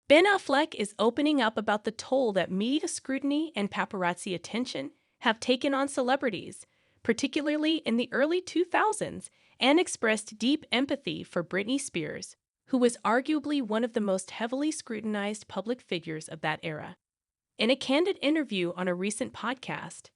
Ben Affleck is opening up about the toll that media scrutiny and paparazzi attention have taken on celebrities, particularly in the early 2000s, and expressed deep empathy for Britney Spears, who was arguably one of the most heavily scrutinized public figures of that era. In a candid interview on a recent podcast,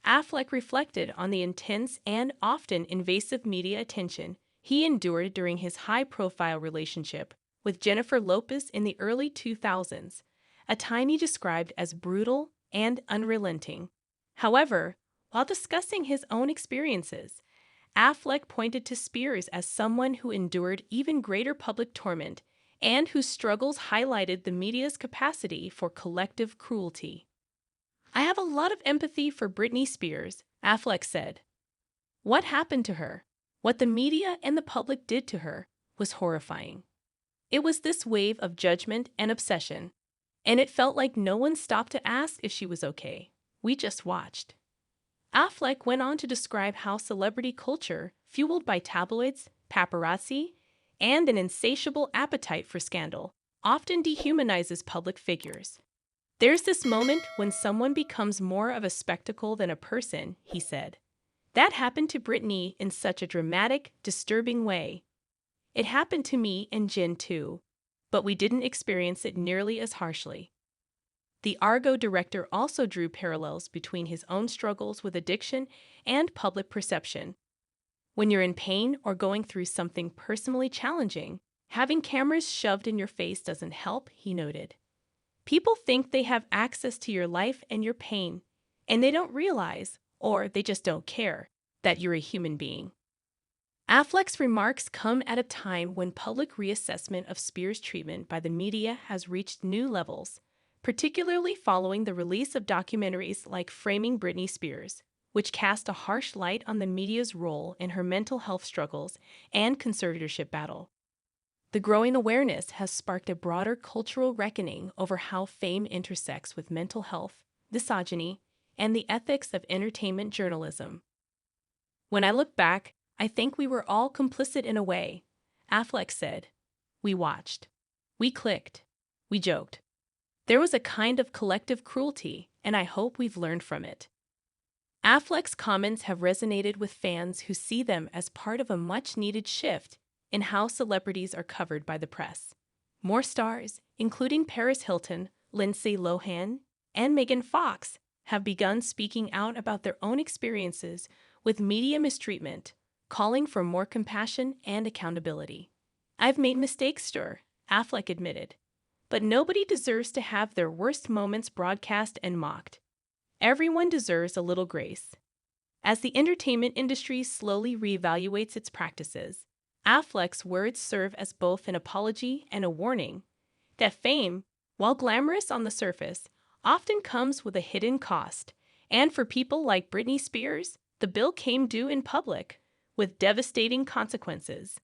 Affleck reflected on the intense and often invasive media attention he endured during his high-profile relationship with Jennifer Lopez in the early 2000s, a time he described as brutal and unrelenting. However, while discussing his own experiences, Affleck pointed to Spears as someone who endured even greater public torment and whose struggles highlighted the media's capacity for collective cruelty. "I have a lot of empathy for Britney Spears," Affleck said. "What happened to her, what the media and the public did to her, was horrifying. It was this wave of judgment and obsession, and it felt like no one stopped to ask if she was okay. We just watched." Affleck went on to describe how celebrity culture, fueled by tabloids, paparazzi, and an insatiable appetite for scandal, often dehumanizes public figures. "There's this moment when someone becomes more of a spectacle than a person," he said. "That happened to Britney in such a dramatic, disturbing way. It happened to me and Jen too, but we didn't experience it nearly as harshly." The Argo director also drew parallels between his own struggles with addiction and public perception. "When you're in pain or going through something personally challenging, having cameras shoved in your face doesn't help," he noted. "People think they have access to your life and your pain, and they don't realize, or they just don't care, that you're a human being." Affleck's remarks come at a time when public reassessment of Spears' treatment by the media has reached new levels, particularly following the release of documentaries like Framing Britney Spears, which cast a harsh light on the media's role in her mental health struggles and conservatorship battle. The growing awareness has sparked a broader cultural reckoning over how fame intersects with mental health, misogyny, and the ethics of entertainment journalism. "When I look back, I think we were all complicit in a way," Affleck said. "We watched. We clicked. We joked. There was a kind of collective cruelty, and I hope we've learned from it." Affleck's comments have resonated with fans who see them as part of a much-needed shift in how celebrities are covered by the press. More stars, including Paris Hilton, Lindsay Lohan, and Megan Fox, have begun speaking out about their own experiences with media mistreatment, calling for more compassion and accountability. "I've made mistakes, sure," Affleck admitted, "but nobody deserves to have their worst moments broadcast and mocked. Everyone deserves a little grace." As the entertainment industry slowly reevaluates its practices, Affleck's words serve as both an apology and a warning that fame, while glamorous on the surface, often comes with a hidden cost, and for people like Britney Spears, the bill came due in public, with devastating consequences.